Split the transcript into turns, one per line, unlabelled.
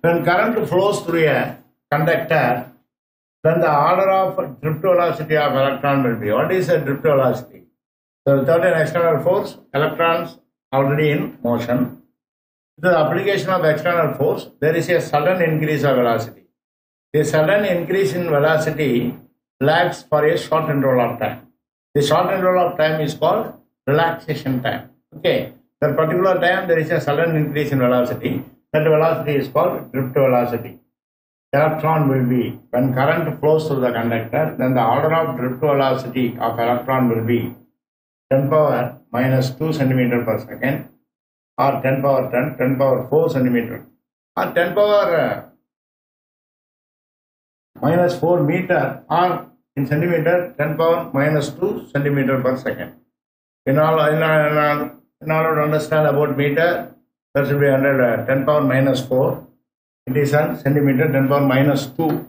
When current flows through a conductor, then the order of drift velocity of electron will be. What is a drift velocity? So without an external force, electrons already in motion. With the application of external force, there is a sudden increase of velocity. The sudden increase in velocity lags for a short interval of time. The short interval of time is called relaxation time. Okay, that particular time there is a sudden increase in velocity. That velocity is called drift velocity. Electron will be, when current flows through the conductor, then the order of drift velocity of electron will be 10 power minus 2 centimeter per second, or 10 power 10, 10 power 4 centimeter, or 10 power minus 4 meter, or in centimeter 10 power minus 2 centimeter per second. In order to understand about meter, that should be 10 power minus 4. It is on centimeter 10 power minus 2